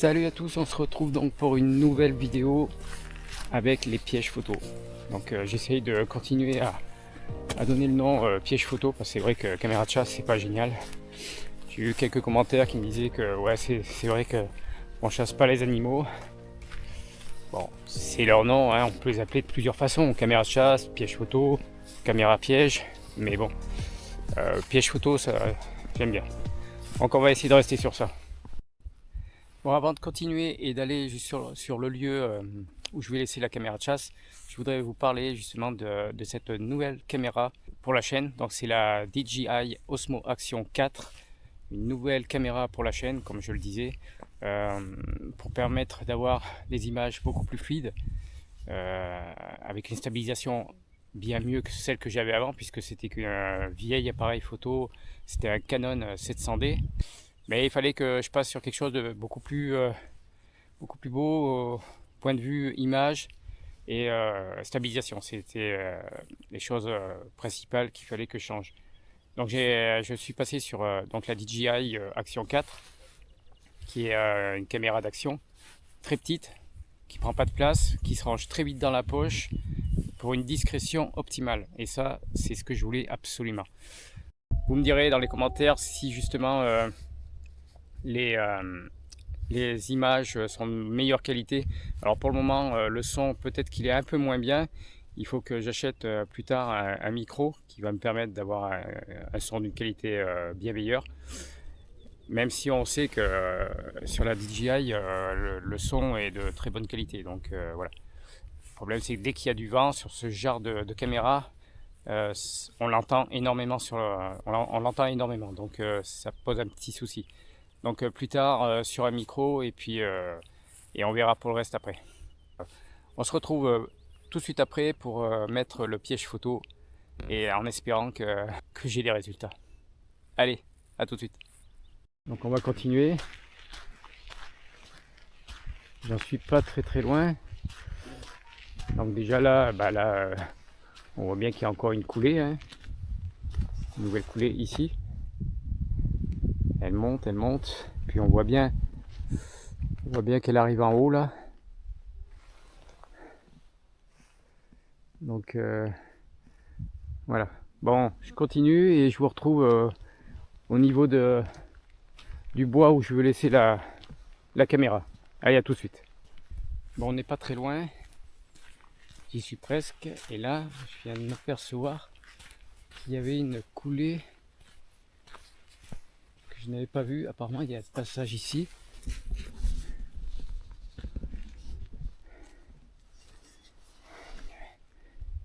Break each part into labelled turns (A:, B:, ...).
A: Salut à tous, on se retrouve donc pour une nouvelle vidéo avec les pièges photo. Donc j'essaye de continuer à donner le nom piège photo parce que c'est vrai que caméra de chasse c'est pas génial. J'ai eu quelques commentaires qui me disaient que ouais c'est vrai que on chasse pas les animaux. Bon, c'est leur nom, hein, on peut les appeler de plusieurs façons, caméra de chasse, piège photo, caméra piège, mais bon, piège photo ça j'aime bien. Donc on va essayer de rester sur ça. Bon, avant de continuer et d'aller juste sur le lieu où je vais laisser la caméra de chasse, je voudrais vous parler justement de cette nouvelle caméra pour la chaîne. Donc c'est la DJI Osmo Action 4, une nouvelle caméra pour la chaîne, comme je le disais, pour permettre d'avoir des images beaucoup plus fluides, avec une stabilisation bien mieux que celle que j'avais avant, puisque c'était qu'un vieil appareil photo, c'était un Canon 700D. Mais il fallait que je passe sur quelque chose de beaucoup plus beau, point de vue image et stabilisation. C'était les choses principales qu'il fallait que je change. Donc je suis passé sur donc la DJI Action 4, qui est une caméra d'action très petite, qui prend pas de place, qui se range très vite dans la poche pour une discrétion optimale. Et ça, c'est ce que je voulais absolument. Vous me direz dans les commentaires si justement les images sont de meilleure qualité. Alors pour le moment, le son peut-être qu'il est un peu moins bien. Il faut que j'achète plus tard un micro qui va me permettre d'avoir un son d'une qualité bien meilleure. Même si on sait que sur la DJI, le son est de très bonne qualité. Donc voilà. Le problème, c'est que dès qu'il y a du vent sur ce genre de caméra, on l'entend énormément on l'entend énormément. Donc ça pose un petit souci. Donc plus tard sur un micro et puis et on verra pour le reste après. On se retrouve tout de suite après pour mettre le piège photo et en espérant que j'ai des résultats. Allez, à tout de suite. Donc on va continuer. J'en suis pas très loin. Donc déjà là, on voit bien qu'il y a encore une coulée, hein. Une nouvelle coulée ici. Elle monte. Puis on voit bien qu'elle arrive en haut là. Donc voilà. Bon, je continue et je vous retrouve au niveau du bois où je veux laisser la caméra. Allez, à tout de suite. Bon, on n'est pas très loin. J'y suis presque. Et là, je viens de m'apercevoir qu'il y avait une coulée que je n'avais pas vue. Apparemment, il y a un passage ici.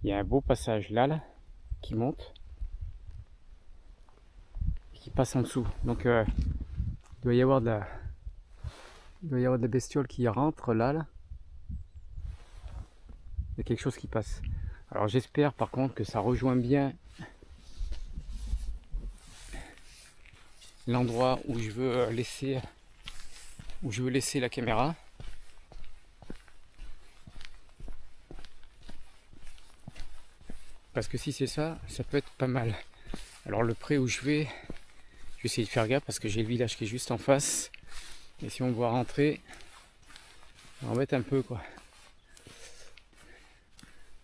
A: Il y a un beau passage là qui monte et qui passe en dessous. Donc il doit y avoir de la bestiole qui rentre là. Il y a quelque chose qui passe. Alors j'espère par contre que ça rejoint bien l'endroit où je veux laisser la caméra. Parce que si c'est ça, ça peut être pas mal. Alors le pré où je vais essayer de faire gaffe parce que j'ai le village qui est juste en face. Et si on me voit rentrer, ça m'embête un peu quoi.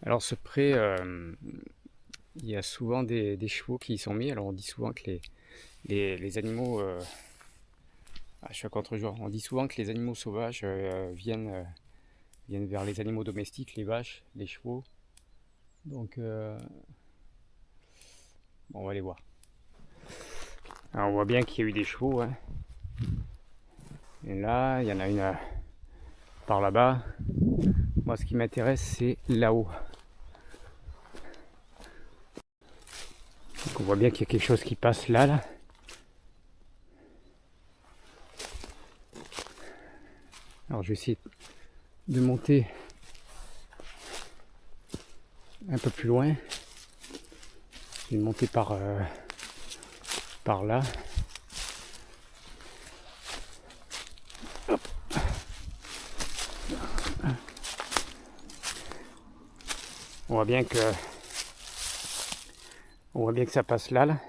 A: Alors ce pré, il y a souvent des chevaux qui y sont mis. Alors on dit souvent que les animaux, je suis à contre-jour, on dit souvent que les animaux sauvages viennent vers les animaux domestiques, les vaches, les chevaux. Donc bon, on va aller voir. Alors, on voit bien qu'il y a eu des chevaux, hein. Et là, il y en a une par là-bas. Moi, ce qui m'intéresse, c'est là-haut. Donc, on voit bien qu'il y a quelque chose qui passe là. Alors, je vais essayer de monter un peu plus loin. Je vais monter par là. Hop. On voit bien que ça passe là.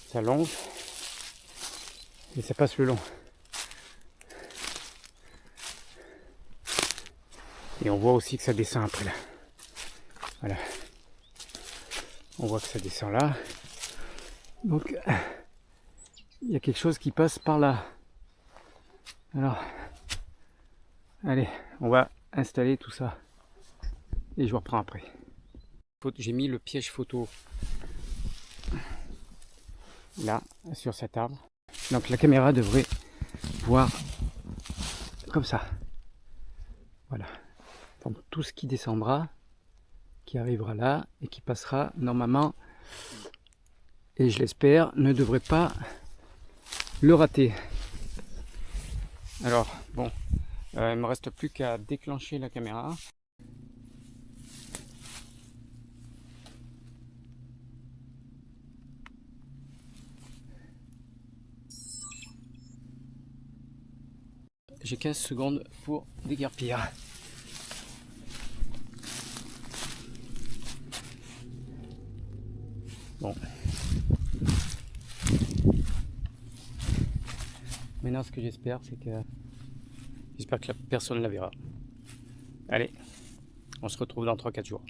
A: Ça longe et ça passe le long. Et on voit aussi que ça descend après là. Voilà. On voit que ça descend là. Donc, il y a quelque chose qui passe par là. Alors, allez, on va installer tout ça. Et je vous reprends après. J'ai mis le piège photo là, sur cet arbre. Donc la caméra devrait voir comme ça. Voilà. Donc tout ce qui descendra, qui arrivera là et qui passera normalement, et je l'espère, ne devrait pas le rater. Alors bon, il ne me reste plus qu'à déclencher la caméra. J'ai 15 secondes pour déguerpir. Bon. Maintenant, ce que j'espère, c'est que la personne la verra. Allez, on se retrouve dans 3-4 jours.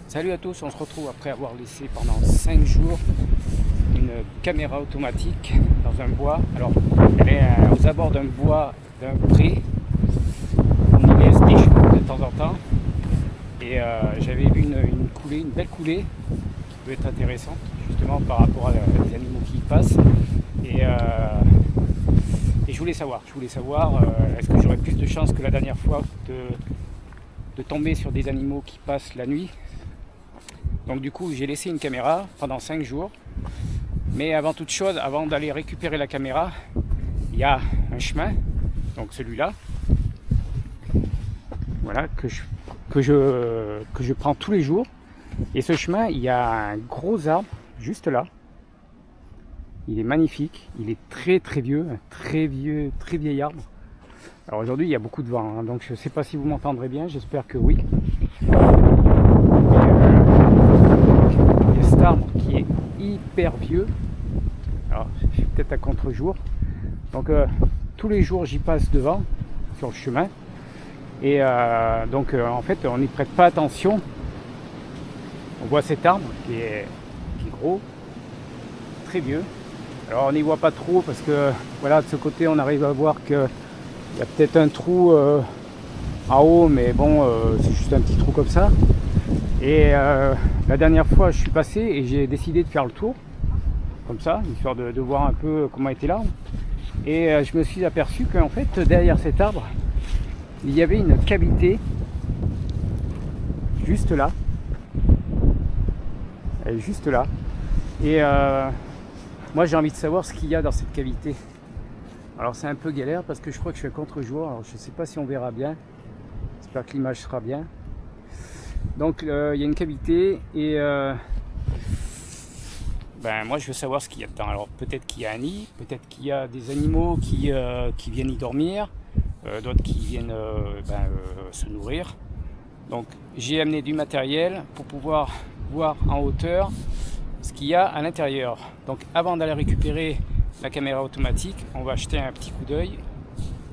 A: Salut à tous, on se retrouve après avoir laissé pendant 5 jours une caméra automatique dans un bois. Alors, elle est aux abords d'un bois, d'un pré. On y laisse des chevaux de temps en temps. Et j'avais vu une coulée, une belle coulée qui peut être intéressante, justement par rapport à des animaux qui y passent. Et je voulais savoir, est-ce que j'aurais plus de chance que la dernière fois de tomber sur des animaux qui passent la nuit. Donc du coup, j'ai laissé une caméra pendant 5 jours. Mais avant toute chose, avant d'aller récupérer la caméra, il y a un chemin, donc celui-là, voilà, que je prends tous les jours. Et ce chemin, il y a un gros arbre juste là. Il est magnifique, il est très vieux, un très vieil arbre. Alors aujourd'hui, il y a beaucoup de vent, hein, donc je ne sais pas si vous m'entendrez bien, j'espère que oui. Il y a cet arbre qui est hyper vieux. Alors, je suis peut-être à contre-jour. Donc, tous les jours, j'y passe devant, sur le chemin. Et en fait, on n'y prête pas attention. On voit cet arbre qui est gros, très vieux. Alors, on n'y voit pas trop parce que, voilà, de ce côté, on arrive à voir qu'il y a peut-être un trou en haut, mais bon, c'est juste un petit trou comme ça. Et la dernière fois, je suis passé et j'ai décidé de faire le tour. Comme ça, histoire de voir un peu comment était l'arbre. Et je me suis aperçu qu'en fait, derrière cet arbre, il y avait une cavité juste là. Juste là. Et moi, j'ai envie de savoir ce qu'il y a dans cette cavité. Alors, c'est un peu galère parce que je crois que je suis à contre-jour. Alors, je ne sais pas si on verra bien. J'espère que l'image sera bien. Donc, il y a une cavité et... moi je veux savoir ce qu'il y a dedans. Alors peut-être qu'il y a un nid, peut-être qu'il y a des animaux qui viennent y dormir, d'autres qui viennent se nourrir. Donc j'ai amené du matériel pour pouvoir voir en hauteur ce qu'il y a à l'intérieur. Donc avant d'aller récupérer la caméra automatique, on va jeter un petit coup d'œil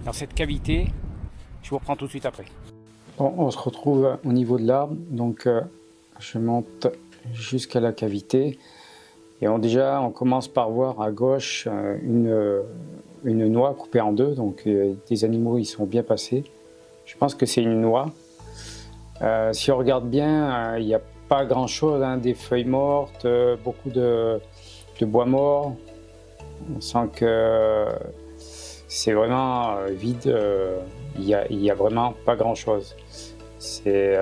A: dans cette cavité. Je vous reprends tout de suite après. Bon, on se retrouve au niveau de l'arbre, donc je monte jusqu'à la cavité. Et déjà, on commence par voir à gauche une noix coupée en deux, donc des animaux y sont bien passés. Je pense que c'est une noix. Si on regarde bien, il n'y a pas grand chose, hein, des feuilles mortes, beaucoup de bois mort. On sent que c'est vraiment vide, il y a vraiment pas grand chose. C'est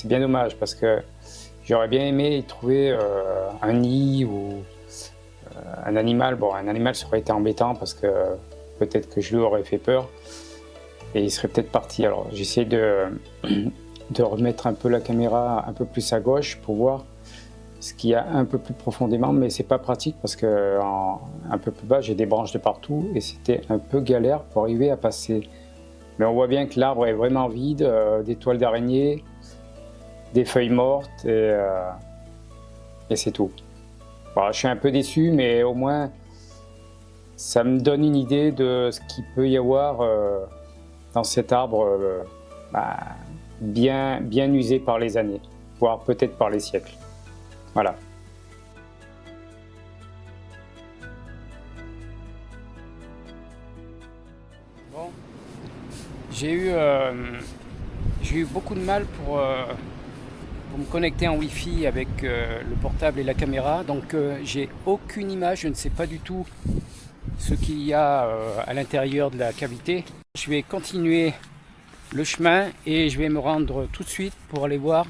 A: bien dommage parce que j'aurais bien aimé y trouver un nid ou un animal. Bon, un animal, ça aurait été embêtant parce que peut-être que je lui aurais fait peur et il serait peut-être parti. Alors, j'essaie de remettre un peu la caméra un peu plus à gauche pour voir ce qu'il y a un peu plus profondément, mais c'est pas pratique parce que un peu plus bas, j'ai des branches de partout et c'était un peu galère pour arriver à passer. Mais on voit bien que l'arbre est vraiment vide, des toiles d'araignée, des feuilles mortes et c'est tout. Bon, je suis un peu déçu, mais au moins ça me donne une idée de ce qu'il peut y avoir dans cet arbre bien usé par les années, voire peut-être par les siècles. Voilà. Bon, j'ai eu beaucoup de mal pour me connecter en Wi-Fi avec le portable et la caméra, donc j'ai aucune image, je ne sais pas du tout ce qu'il y a à l'intérieur de la cavité. Je vais continuer le chemin et je vais me rendre tout de suite pour aller voir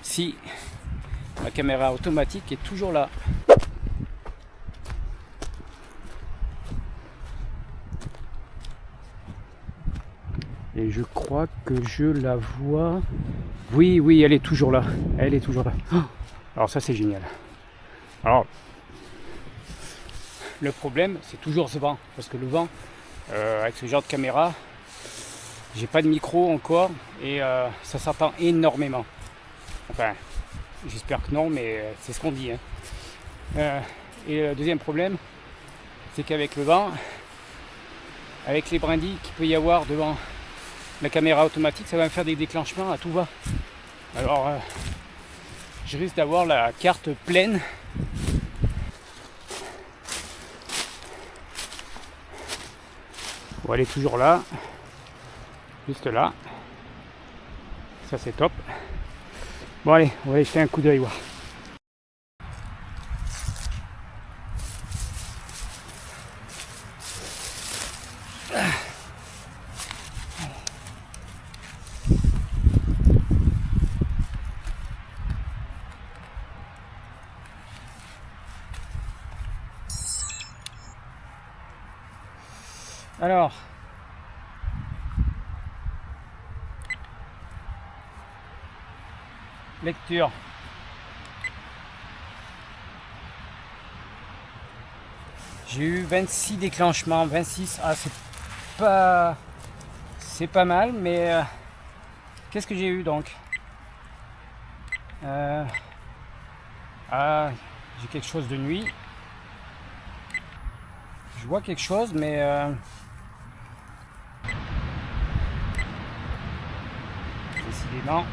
A: si la caméra automatique est toujours là. Et je crois que je la vois. Oui, oui, elle est toujours là. Elle est toujours là. Oh, alors ça, c'est génial. Alors, le problème, c'est toujours ce vent. Parce que le vent, avec ce genre de caméra, j'ai pas de micro encore et ça s'entend énormément. Enfin, j'espère que non, mais c'est ce qu'on dit. Hein. Et le deuxième problème, c'est qu'avec le vent, avec les brindilles qu'il peut y avoir devant la caméra automatique, ça va me faire des déclenchements à tout va. Alors, je risque d'avoir la carte pleine. Bon, elle est toujours là, juste là. Ça, c'est top. Bon, allez, on va aller jeter un coup d'œil voir. Alors, lecture. J'ai eu 26 déclenchements, 26. Ah, c'est pas mal, mais qu'est-ce que j'ai eu donc? Ah, j'ai quelque chose de nuit. Je vois quelque chose, mais décidément,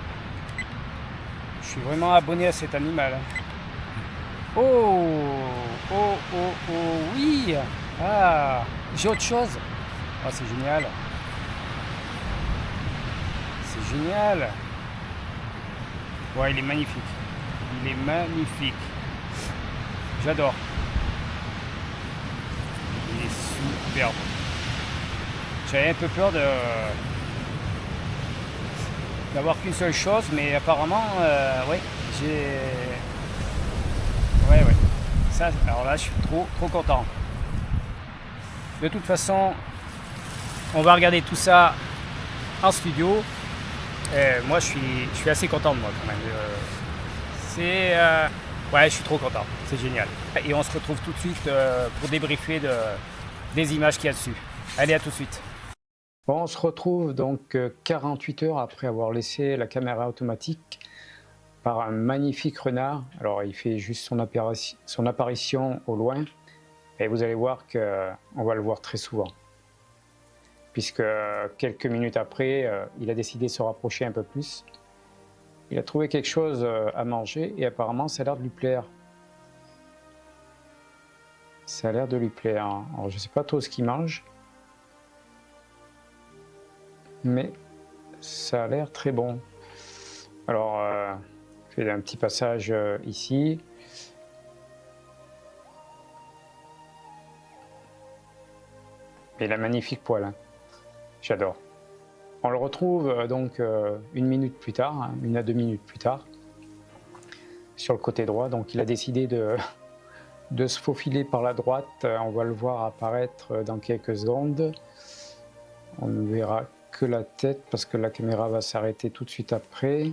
A: je suis vraiment abonné à cet animal. Oh, oh, oh, oh, oui. Ah, j'ai autre chose. Ah, c'est génial. C'est génial. Ouais, il est magnifique. Il est magnifique. J'adore. Il est superbe. J'avais un peu peur d'avoir qu'une seule chose, mais apparemment, ouais, j'ai... Ouais. Ça, alors là, je suis trop content. De toute façon, on va regarder tout ça en studio. Moi, je suis assez content de moi quand même. Ouais, je suis trop content. C'est génial. Et on se retrouve tout de suite pour débriefer des images qu'il y a dessus. Allez, à tout de suite. Bon, on se retrouve donc 48 heures après avoir laissé la caméra automatique par un magnifique renard. Alors, il fait juste son apparition au loin. Et vous allez voir qu'on va le voir très souvent. Puisque quelques minutes après, il a décidé de se rapprocher un peu plus. Il a trouvé quelque chose à manger et apparemment ça a l'air de lui plaire. Ça a l'air de lui plaire. Alors je ne sais pas trop ce qu'il mange, mais ça a l'air très bon. Alors je fais un petit passage ici. Et il a magnifique poil, hein. J'adore. On le retrouve donc une minute plus tard, 1 à 2 minutes plus tard, sur le côté droit. Donc il a décidé de se faufiler par la droite. On va le voir apparaître dans quelques secondes. On ne verra que la tête parce que la caméra va s'arrêter tout de suite après.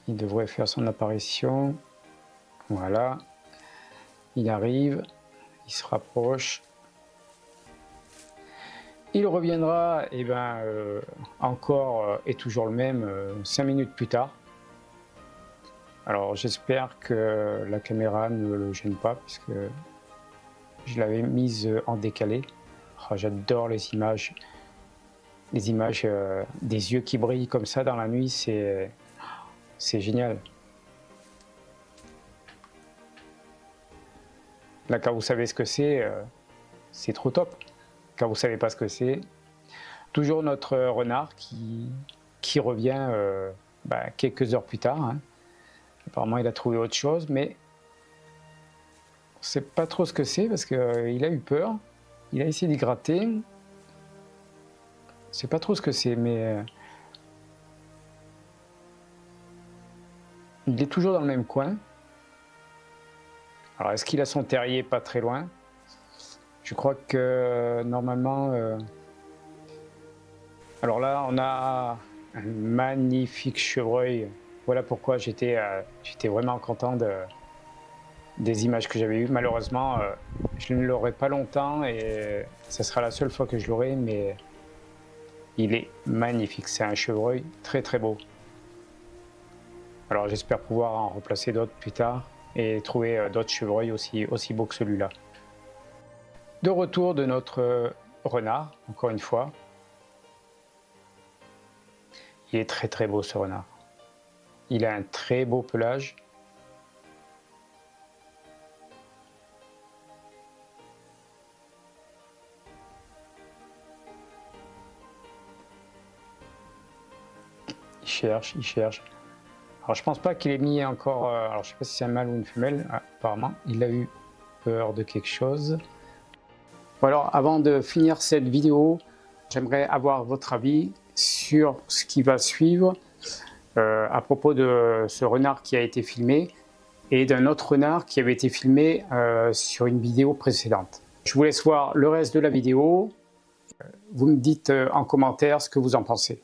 A: Il devrait faire son apparition. Voilà. Il arrive, il se rapproche. Il reviendra encore et toujours le même 5 minutes plus tard. Alors j'espère que la caméra ne le gêne pas puisque je l'avais mise en décalé. Oh, j'adore les images des yeux qui brillent comme ça dans la nuit, c'est génial. Là, quand vous savez ce que c'est trop top. Quand vous savez pas ce que c'est, toujours notre renard qui revient quelques heures plus tard. Hein. Apparemment, il a trouvé autre chose, mais on ne sait pas trop ce que c'est parce qu'il a eu peur. Il a essayé d'y gratter. Je ne sais pas trop ce que c'est, mais il est toujours dans le même coin. Alors, est-ce qu'il a son terrier pas très loin? Je crois que normalement... Alors là, on a un magnifique chevreuil. Voilà pourquoi j'étais vraiment content des images que j'avais eues. Malheureusement, je ne l'aurai pas longtemps et ce sera la seule fois que je l'aurai, mais il est magnifique. C'est un chevreuil très très beau. Alors j'espère pouvoir en replacer d'autres plus tard et trouver d'autres chevreuils aussi beaux que celui-là. De retour de notre renard, encore une fois. Il est très très beau ce renard. Il a un très beau pelage. Il cherche, il cherche. Alors je pense pas qu'il ait mis encore... alors je sais pas si c'est un mâle ou une femelle. Ah, apparemment, il a eu peur de quelque chose. Bon alors, avant de finir cette vidéo, j'aimerais avoir votre avis sur ce qui va suivre à propos de ce renard qui a été filmé et d'un autre renard qui avait été filmé sur une vidéo précédente. Je vous laisse voir le reste de la vidéo. Vous me dites en commentaire ce que vous en pensez.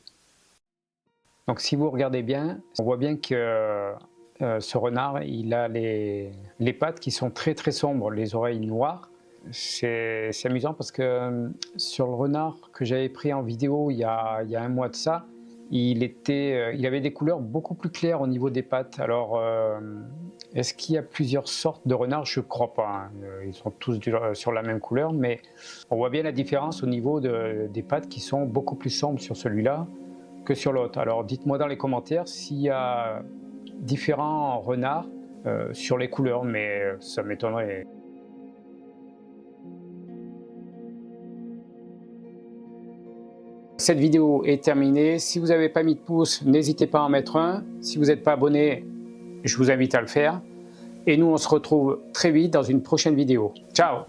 A: Donc si vous regardez bien, on voit bien que ce renard, il a les pattes qui sont très très sombres, les oreilles noires. C'est amusant parce que sur le renard que j'avais pris en vidéo il y a un mois de ça, il avait des couleurs beaucoup plus claires au niveau des pattes. Alors, est-ce qu'il y a plusieurs sortes de renards? Je ne crois pas. Hein. Ils sont tous sur la même couleur, mais on voit bien la différence au niveau des pattes qui sont beaucoup plus sombres sur celui-là que sur l'autre. Alors, dites-moi dans les commentaires s'il y a différents renards sur les couleurs, mais ça m'étonnerait. Cette vidéo est terminée. Si vous n'avez pas mis de pouce, n'hésitez pas à en mettre un. Si vous n'êtes pas abonné, je vous invite à le faire. Et nous, on se retrouve très vite dans une prochaine vidéo. Ciao!